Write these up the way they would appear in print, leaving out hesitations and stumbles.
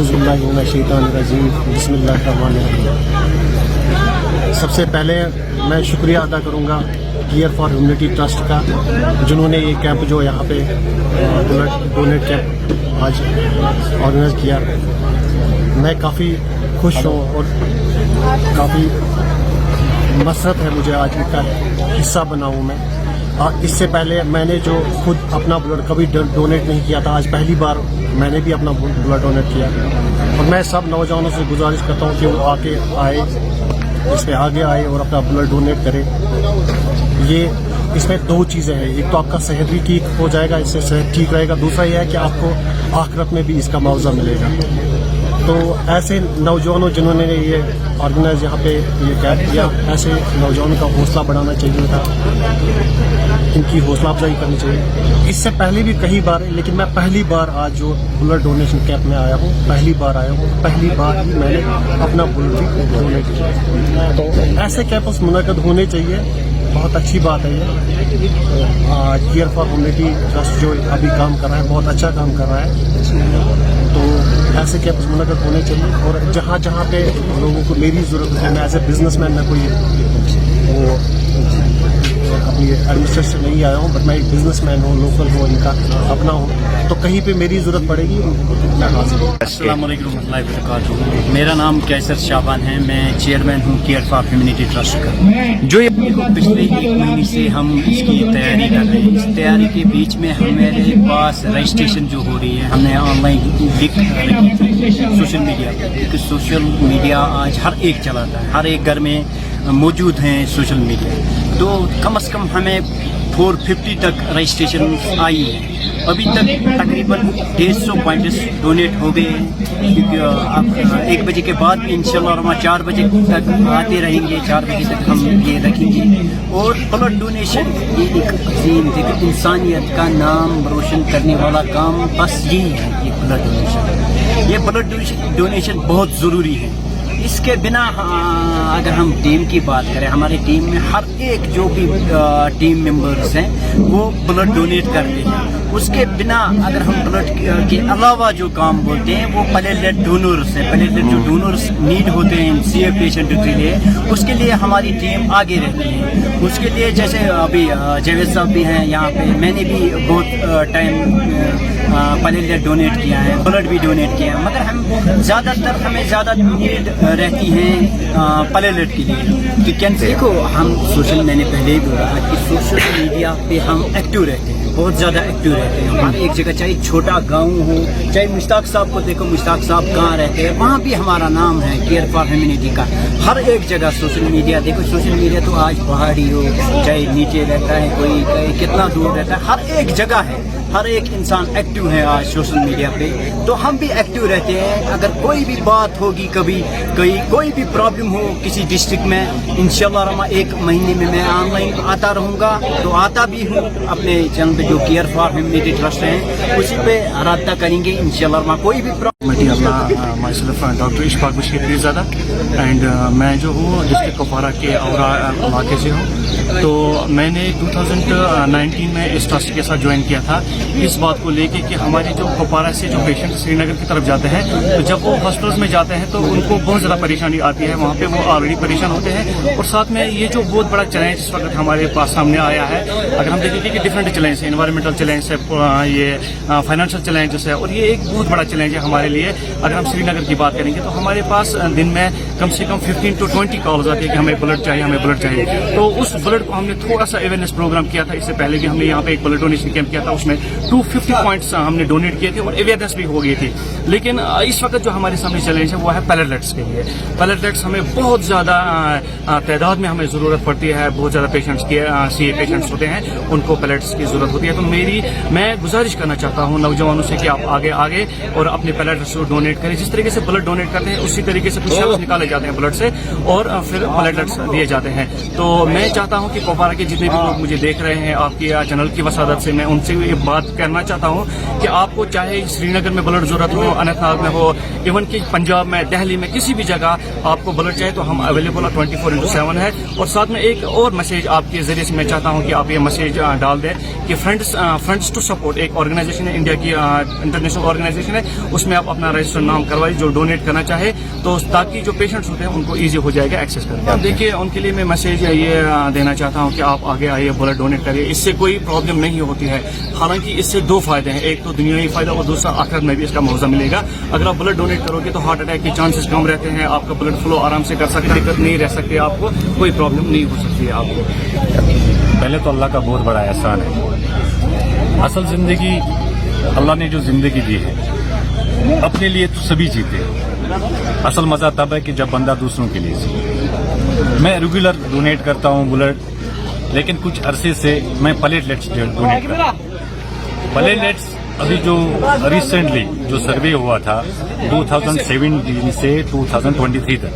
औज़ुबिल्लाहिमिनश्शैतानिर्रजीम बिस्मिल्लाहिर्रहमानिर्रहीम। सबसे पहले मैं शुक्रिया अदा करूँगा केयर फॉर ह्यूमैनिटी ट्रस्ट का, जिन्होंने ये कैंप जो यहाँ पे ब्लड डोनेट कैंप आज ऑर्गेनाइज किया। मैं काफ़ी खुश हूँ और काफ़ी मसरत है मुझे आज इनका हिस्सा बना हूँ मैं। इससे पहले मैंने जो खुद अपना ब्लड कभी डोनेट नहीं किया था, आज पहली बार मैंने भी अपना ब्लड डोनेट किया। और मैं सब नौजवानों से गुजारिश करता हूँ कि वो आगे आए, इसमें आगे आए और अपना ब्लड डोनेट करें। ये इसमें दो चीज़ें हैं, एक तो आपका सेहत भी ठीक हो जाएगा, इससे सेहत ठीक रहेगा। दूसरा ये है कि आपको आखिरत में भी इसका मुआवजा मिलेगा। तो ऐसे नौजवानों जिन्होंने ये ऑर्गेनाइज यहाँ पे ये कैंप किया, ऐसे नौजवानों का हौसला बढ़ाना चाहिए था, इनकी हौसला अफजाई करनी चाहिए। इससे पहले भी कई बार, लेकिन मैं पहली बार आज जो ब्लड डोनेशन कैंप में आया हूँ, पहली बार आया हूँ, पहली बार ही मैंने अपना ब्लड भी डोनेट किया। तो ऐसे कैंप्स मुनक़द होने चाहिए, बहुत अच्छी बात है ये। केयर फॉर ह्यूमैनिटी ट्रस्ट जो अभी काम कर रहा है, बहुत अच्छा काम कर रहा है। तो ऐसे कैंप्स मुनक़द होने चाहिए। और जहाँ जहाँ पे लोगों को मेरी ज़रूरत है, मैं एज ए बिजनेसमैन मैं कोई वो अपनी एडमिनिस्ट्रेशन नहीं आया हूँ, बट मैं एक बिजनेसमैन हूँ, लोकल हूँ, इनका अपना हूँ। तो कहीं पे मेरी ज़रूरत पड़ेगी मैं हाजिर हूँ। अस्सलाम वालेकुम रहमतुल्लाहि व बरकातुहू। मेरा नाम कैसर शाबान है, मैं चेयरमैन हूँ केयर फॉर ह्यूमैनिटी ट्रस्ट का। जो ये पिछले 1 महीने से हम इसकी तैयारी कर रहे हैं। इस तैयारी के बीच में हमारे पास रजिस्ट्रेशन जो हो रही है, हमने ऑनलाइन लिख सोशल मीडिया पर, क्योंकि सोशल मीडिया आज हर एक चलाता है, हर एक घर में मौजूद हैं सोशल मीडिया। तो कम से कम हमें 450 तक रजिस्ट्रेशन आई है। अभी तक तकरीबन 150 पॉइंट्स डोनेट हो गए हैं, क्योंकि अब 1 बजे के बाद भी इंशाल्लाह 4 बजे तक आते रहेंगे, 4 बजे तक हम ये रखेंगे। और ब्लड डोनेशन ये एक अजीम, देखो इंसानियत का नाम रोशन करने वाला काम बस यही है, ये ब्लड डोनेशन। ये ब्लड डोनेशन बहुत ज़रूरी है। इसके बिना अगर हम टीम की बात करें, हमारी टीम में हर एक जो भी टीम मेंबर्स हैं वो ब्लड डोनेट करते हैं। उसके बिना अगर हम ब्लड के अलावा जो काम बोलते हैं वो प्लेटलेट डोनर्स हैं। प्लेटलेट जो डोनर्स नीड होते हैं सीए पेशेंट के लिए, उसके लिए हमारी टीम आगे रहती है। उसके लिए जैसे अभी जावेद साहब भी हैं यहाँ पे, मैंने भी बहुत टाइम प्लेटलेट डोनेट किया है, ब्लड भी डोनेट किया है। मगर हम ज़्यादातर हमें ज़्यादा नीड रहती हैं प्लेटलेट के लिए। कि कैंसर देखो, हम सोशल, मैंने पहले ही बोला कि सोशल मीडिया पे हम एक्टिव रहते हैं, बहुत ज़्यादा एक्टिव रहते हैं। हर एक जगह, चाहे छोटा गांव हो, चाहे मुश्ताक साहब को देखो, मुश्ताक साहब कहाँ रहते हैं, वहाँ भी हमारा नाम है केयर फॉर ह्यूमैनिटी का। हर एक जगह सोशल मीडिया देखो, सोशल मीडिया तो आज पहाड़ी हो, चाहे नीचे रहता है कोई कितना दूर रहता है, हर एक जगह है। हर एक इंसान एक्टिव है आज सोशल मीडिया पे। तो हम भी एक्टिव रहते हैं। अगर कोई भी बात होगी, कभी कोई भी प्रॉब्लम हो किसी डिस्ट्रिक्ट में, इंशाल्लाह 1 महीने में मैं ऑनलाइन आता रहूँगा। तो आता भी हूँ, अपने चैनल पे जो केयर फॉर ह्यूमैनिटी ट्रस्ट है उसी पे रब्ता करेंगे इंशाल्लाह। कोई भी डॉक्टर इशफाक बशीर पीरज़ादा एंड मैं जो हूँ डिस्ट्रिक्ट कुपवारा के औरा इलाके से हूँ। तो मैंने 2019 में इस ट्रस्ट के साथ ज्वाइन किया था, इस बात को लेके कि हमारे जो कुपवारा से जो पेशेंट श्रीनगर की तरफ जाते हैं, तो जब वो हॉस्पिटल्स में जाते हैं तो उनको बहुत ज़्यादा परेशानी आती है। वहाँ पे वो ऑलरेडी परेशान होते हैं, और साथ में ये जो बहुत बड़ा चैलेंज इस वक्त हमारे पास सामने आया है, अगर हम देखेंगे कि डिफरेंट चैलेंज है, इन्वायरमेंटल चैलेंज है, ये फाइनेंशियल चैलेंजेस है, और ये एक बहुत बड़ा चैलेंज है हमारे लिए। अगर हम श्रीनगर की बात करेंगे तो हमारे पास दिन में कम से कम 15 to 20 कॉल्स आती है कि हमें ब्लड चाहिए, हमें ब्लड चाहिए। तो उस ब्लड को हमने थोड़ा सा अवेयरनेस प्रोग्राम किया था। इससे पहले भी हमने यहाँ पे एक ब्लड डोनेशन कैंप किया था, उसमें 250 पॉइंट्स हमने डोनेट किए थे और अवेयरनेस भी हो गई थी। लेकिन इस वक्त जो हमारे सामने चैलेंज है वो है प्लेटलेट्स के लिए। प्लेटलेट्स हमें बहुत ज़्यादा तादाद में हमें ज़रूरत पड़ती है। बहुत ज़्यादा पेशेंट्स के सीए पेशेंट्स होते हैं, उनको प्लेटलेट्स की ज़रूरत होती है। तो मैं गुजारिश करना चाहता हूँ नौजवानों से कि आप आगे और अपने प्लेटलेट्स को डोनेट करें। जिस तरीके से ब्लड डोनेट करते हैं उसी तरीके से कुछ सेल्स निकाले जाते हैं ब्लड से और फिर प्लेटलेट्स दिए जाते हैं। तो मैं चाहता हूं कि कुपवारा के जितने भी लोग मुझे देख रहे हैं, आपकी चैनल की वसादत से मैं उनसे ये बात करना चाहता हूं कि आप आपको चाहे श्रीनगर में ब्लड जरूरत हो, अनंतनाग में हो, इवन कि पंजाब में, दिल्ली में, किसी भी जगह आपको ब्लड चाहिए तो हम अवेलेबल 24/7 है। और साथ में एक और मैसेज आपके जरिए से मैं चाहता हूँ कि आप ये मैसेज डाल दें कि फ्रेंड्स टू सपोर्ट एक ऑर्गेनाइजेशन है, इंडिया की इंटरनेशनल ऑर्गेनाइजेशन है, उसमें आप अपना रजिस्टर नाम करवाइए जो डोनेट करना चाहे, तो ताकि जो पेशेंट्स होते हैं उनको ईजी हो जाएगा एक्सेस करना। अब देखिए उनके लिए मैं मैसेज ये देना चाहता हूँ कि आप आगे आइए, ब्लड डोनेट करिए, इससे कोई प्रॉब्लम नहीं होती है। हालांकि इससे दो फायदे हैं, एक तो दुनियावी फायदा और दूसरा आखिरत में भी इसका मौका मिलेगा। अगर आप ब्लड डोनेट करोगे तो हार्ट अटैक के चांसेस कम रहते हैं, आपका ब्लड फ्लो आराम से कर सकते हैं, दिक्कत नहीं रह सकती, आपको कोई प्रॉब्लम नहीं हो सकती है आपको। पहले तो अल्लाह का बहुत बड़ा एहसान है। असल जिंदगी अल्लाह ने जो जिंदगी दी है अपने लिए तो सभी जीते हैं, असल मजा तब है कि जब बंदा दूसरों के लिए जीते। मैं रेगुलर डोनेट करता हूँ ब्लड, लेकिन कुछ अरसे से मैं प्लेटलेट्स डोनेट करता हूँ। प्लेटलेट्स अभी जो रिसेंटली जो सर्वे हुआ था 2017 से 2023 तक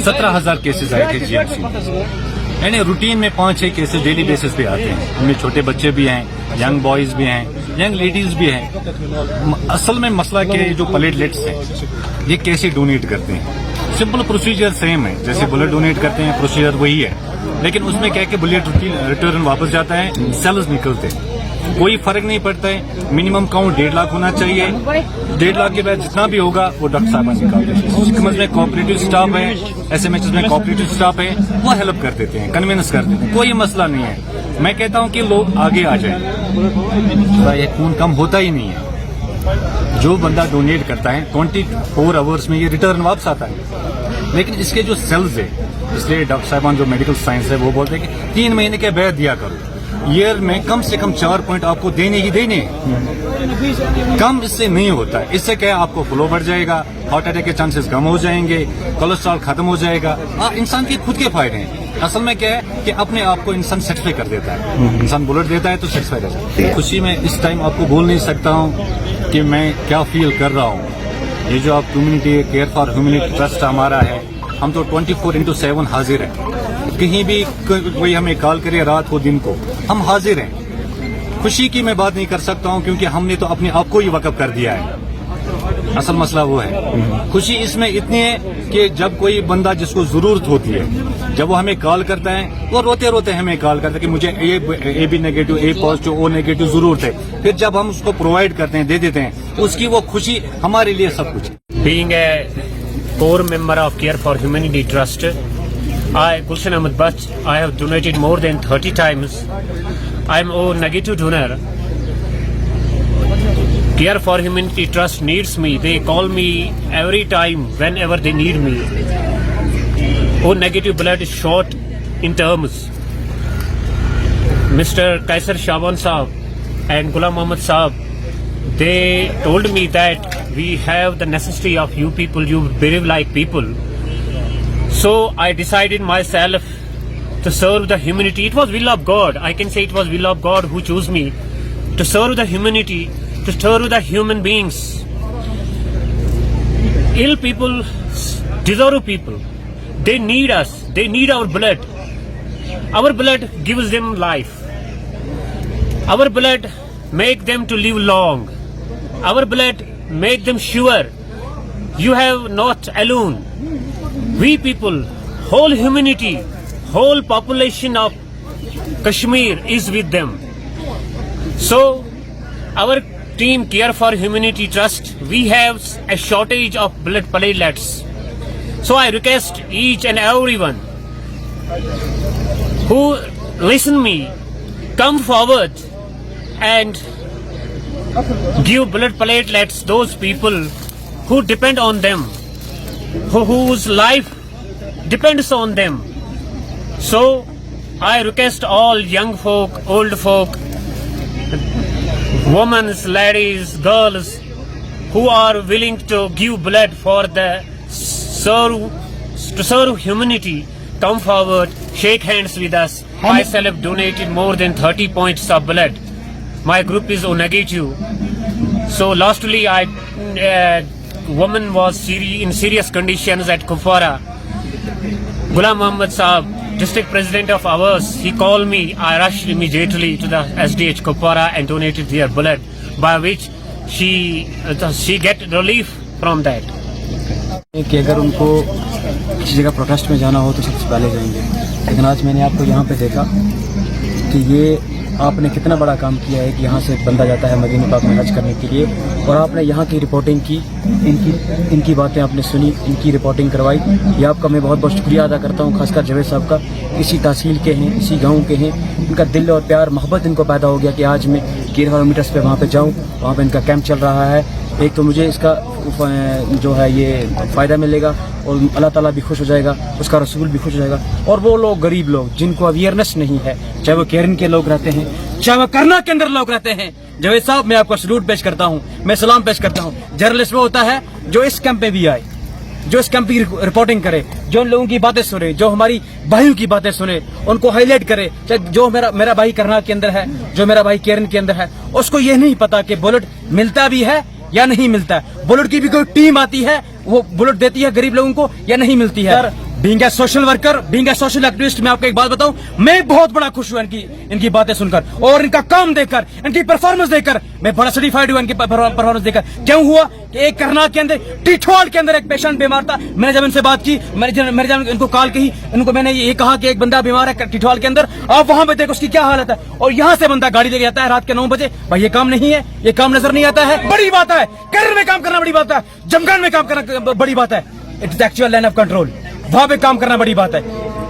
17,000 केसेस आए थे जीएमसी में। यानी रूटीन में 5-6 केसेस डेली बेसिस पे आते हैं। उनमें छोटे बच्चे भी हैं, यंग बॉयज भी हैं, यंग लेडीज भी हैं। असल में मसला क्या है, जो प्लेटलेट्स हैं ये कैसे डोनेट करते हैं। सिंपल प्रोसीजर सेम है, जैसे ब्लड डोनेट करते हैं प्रोसीजर वही है, लेकिन उसमें क्या है कि ब्लड रिटर्न वापस जाता है, सेल्स निकलते हैं, कोई फर्क नहीं पड़ता है। मिनिमम काउंट 1.5 लाख होना चाहिए। 1.5 लाख के बाद जितना भी होगा वो डॉक्टर साहब निकालते हैं। सिकमज में कोऑपरेटिव स्टाफ है, एसएमएचएस में कोऑपरेटिव स्टाफ है, वो हेल्प कर देते हैं, कन्विंस कर देते हैं, कोई मसला नहीं है। मैं कहता हूं कि लोग आगे आ जाए, ये खून कम होता ही नहीं है। जो बंदा डोनेट करता है 24 आवर्स में ये रिटर्न वापस आता है, लेकिन इसके जो सेल्स है, इसलिए डॉक्टर साहबान जो मेडिकल साइंस है वो बोलते हैं कि 3 महीने के बाद दिया करो। ईयर में कम से कम 4 पॉइंट आपको देने ही देने, कम इससे नहीं होता है। इससे क्या है, आपको फ्लो बढ़ जाएगा, हार्ट अटैक के चांसेस कम हो जाएंगे, कोलेस्ट्रॉल खत्म हो जाएगा। इंसान के खुद के फायदे हैं। असल में क्या है कि अपने आप को इंसान सेटिस्फाई कर देता है। इंसान ब्लड देता है तो सेटिस्फाई रहता है। खुशी में इस टाइम आपको बोल नहीं सकता हूँ कि मैं क्या फील कर रहा हूँ। ये जो आप community care for humanity trust हमारा है, हम तो 24/7 हाजिर हैं। कहीं भी कोई हमें कॉल करे, रात हो दिन को, हम हाजिर हैं। खुशी की मैं बात नहीं कर सकता हूं क्योंकि हमने तो अपने आप को ही वक़्फ़ कर दिया है। असल मसला वो है। खुशी इसमें इतनी है कि जब कोई बंदा जिसको जरूरत होती है, जब वो हमें कॉल करता है, वो रोते रोते हमें कॉल करता है कि मुझे A B negative, A positive, O negative जरूरत है। फिर जब हम उसको प्रोवाइड करते हैं, दे देते हैं, उसकी वो खुशी हमारे लिए सब कुछ है। Being a core member of Care for Humanity Trust, Gulshan Ahmed Bach, I have donated more than 30 times. I am O negative donor. Care for Humanity Trust needs me. They call me every time whenever they need me. O negative blood is short in terms. Mr. Kaisar Shaban Saab and Ghulam Mohammad Saab, they told me that we have the necessity of you people, you brave like people. So I decided myself to serve the humanity. It was will of God. I can say it was will of God who chose me to serve the humanity, to serve the human beings. Ill people deserve people. They need us. They need our blood. Our blood gives them life. Our blood make them to live long. Our blood make them sure you have not alone. We people, whole humanity, whole population of Kashmir is with them. So, our team Care for Humanity Trust, we have a shortage of blood platelets. So I request each and everyone who listen me, come forward and give blood platelets those people who depend on them, whose life depends on them. So I request all young folk, old folk, women, ladies, girls who are willing to give blood for the serve humanity, come forward, shake hands with us. Myself donated more than 30 points of blood. My group is O negative. So lastly, woman was in serious conditions at Kupwara. Ghulam Mohammad Saab, district president of ours, he called me. I rushed immediately to the SDH Kupwara and donated their blood, by which she get relief from that. कि अगर उनको किसी जगह protest में जाना हो तो सबसे पहले जाएंगे, लेकिन आज मैंने आपको यहाँ पे देखा कि ये आपने कितना बड़ा काम किया है कि यहाँ से बंदा जाता है मदीना पाक में हज करने के लिए, और आपने यहाँ की रिपोर्टिंग की, इनकी बातें आपने सुनी, इनकी रिपोर्टिंग करवाई। ये आपका मैं बहुत बहुत शुक्रिया अदा करता हूँ, खासकर जावेद साहब का। इसी तहसील के हैं, इसी गाँव के हैं, इनका दिल और प्यार मोहब्बत इनको पैदा हो गया कि आज मैं KR मीटर्स पे वहाँ पे जाऊँ, वहाँ पे इनका कैंप चल रहा है। एक तो मुझे इसका जो है ये फ़ायदा मिलेगा और अल्लाह ताला भी खुश हो जाएगा, उसका रसूल भी खुश हो जाएगा। और वो लोग गरीब लोग जिनको अवेयरनेस नहीं है, चाहे वो केरन के लोग रहते हैं, चाहे वो करना के अंदर लोग रहते हैं, जावेद साहब मैं आपको सलूट पेश करता हूँ, मैं सलाम पेश करता हूँ। जर्नलिस्ट वो होता है जो इस कैंप पे भी आए, जो इस कैंप की रिपोर्टिंग करे, जो उन लोगों की बातें सुने, जो हमारी भाइयों की बातें सुने, उनको हाईलाइट करे। चाहे जो मेरा भाई करनाल के अंदर है, जो मेरा भाई केरन के अंदर है, उसको ये नहीं पता कि बुलेट मिलता भी है या नहीं मिलता है, बुलेट की भी कोई टीम आती है, वो बुलेट देती है गरीब लोगों को या नहीं मिलती है। Being a social worker, being a social activist, मैं आपको एक बात बताऊं, मैं बहुत बड़ा खुश हूं इनकी बातें सुनकर और इनका काम देखकर, इनकी परफॉर्मेंस देखकर मैं बड़ा सर्टिफाइड हुआ इनकी परफॉर्मेंस देखकर। क्यों हुआ कि एक करनाल के अंदर, टिठवाल के अंदर एक पेशेंट बीमार था, मैंने जब इनसे बात की, मैंने जब इनको कॉल की, इनको मैंने ये कहा कि एक बंदा बीमार है टिठवाल के अंदर, आप वहां पे देखो उसकी क्या हालत है, और यहाँ से बंदा गाड़ी लेके जाता है रात के 9 बजे। भाई ये काम नहीं है, ये काम नजर नहीं आता है। बड़ी बात है, केरल में काम करना बड़ी बात है, जमगान में काम करना बड़ी बात है। Its actual line of control, वहां पे काम करना बड़ी बात है।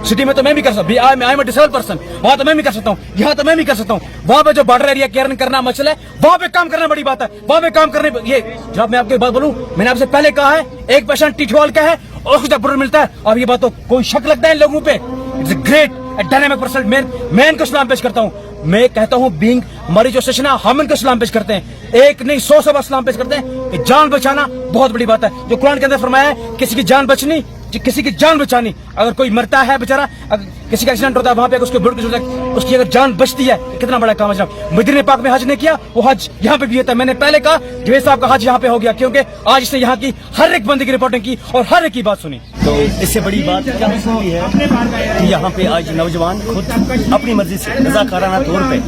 सिटी में तो मैं भी कर सकता हूँ, I am a disabled person, वहां तो मैं भी कर सकता हूँ, यहाँ तो मैं भी कर सकता हूँ। वहां पे जो बॉर्डर एरिया केरन करना मसला है, वहां पे काम करना बड़ी बात है। वहां पे काम करने ये जब मैं आपको बात बोलूं, मैंने आपसे पहले कहा है, एक पेशेंट टिठवाल का है और उसको बुलेट मिलता है। अब ये बात तो कोई शक लगता है इन लोगों पे? It's a great dynamic person. मैं इनको सलाम पेश करता हूँ। मैं कहता हूँ बीइंग हमारी जो सेशन है, हम इनको सलाम पेश करते हैं, एक नहीं 100 बार सलाम पेश करते हैं। कि जान बचाना बहुत बड़ी बात है, जो कुरान के अंदर फरमाया है, किसी की जान बचनी, किसी की जान बचानी। अगर कोई मरता है बेचारा, अगर किसी का एक्सीडेंट होता है, वहां पे उसके बुलेट की जरूरत है, उसकी अगर जान बचती है, कितना बड़ा काम है जनाब। मदीने पाक में हज ने किया, वो हज यहाँ पे भी होता है। मैंने पहले कहा जावेद साहब का हज यहाँ पे हो गया, क्योंकि आज इसने यहाँ की हर एक बंदे की रिपोर्टिंग की और हर एक की बात सुनी। तो इससे बड़ी बात क्या हो सकती है कि यहाँ पे आज नौजवान खुद अपनी मर्जी से रजाकाराना तौर पे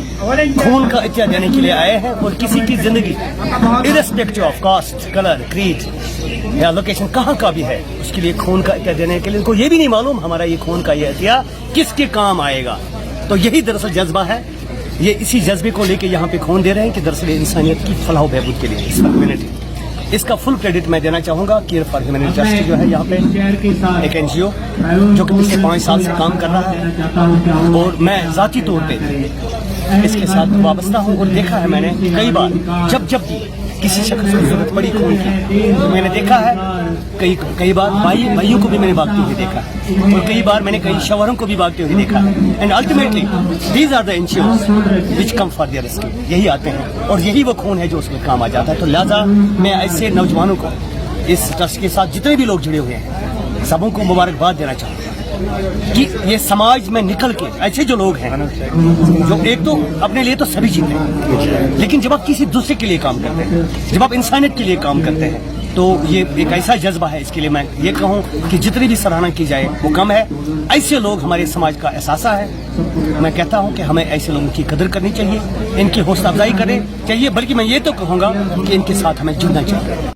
खून का इत्या देने के लिए आए हैं, और किसी की जिंदगी irrespective of caste, colour, creed या लोकेशन कहाँ का भी है, उसके लिए खून का इत्या देने के लिए उनको ये भी नहीं मालूम हमारा ये खून का ये इत्या किसके काम आएगा। तो यही दरअसल जज्बा है, ये इसी जज्बे को लेके यहाँ पे खून दे रहे हैं कि दरअसल इंसानियत की फलाह बहबूद के लिए इस वक्त इसका फुल क्रेडिट मैं देना चाहूंगा केयर फॉर ह्यूमैनिटी ट्रस्ट जो है यहाँ पे एक NGO जो कि पिछले 5 साल से काम कर रहा है, और मैं जाती तौर पे इसके साथ वाबस्ता हूँ। और देखा है मैंने कई बार जब किसी शख्स को जरूरत पड़ी खून की, तो मैंने देखा है कई बार भाइयों को भी मैंने भागते हुए देखा है, और कई बार मैंने कई शवरों को भी भागते हुए देखा है। And ultimately these are the NGOs which come for their rescue, यही आते हैं और यही वो खून है जो उसमें काम आ जाता है। तो लिहाजा मैं ऐसे नौजवानों को, इस ट्रस्ट के साथ जितने भी लोग जुड़े हुए हैं, सबों को मुबारकबाद देना चाहूँगा कि ये समाज में निकल के ऐसे जो लोग हैं जो एक तो अपने लिए तो सभी जीते हैं, लेकिन जब आप किसी दूसरे के लिए काम करते हैं, जब आप इंसानियत के लिए काम करते हैं, तो ये एक ऐसा जज्बा है। इसके लिए मैं ये कहूँ कि जितनी भी सराहना की जाए वो कम है। ऐसे लोग हमारे समाज का एहसासा है। मैं कहता हूँ कि हमें ऐसे लोगों की कदर करनी चाहिए, इनकी हौसला अफजाई करनी चाहिए, बल्कि मैं ये तो कहूँगा कि इनके साथ हमें जुड़ना चाहिए।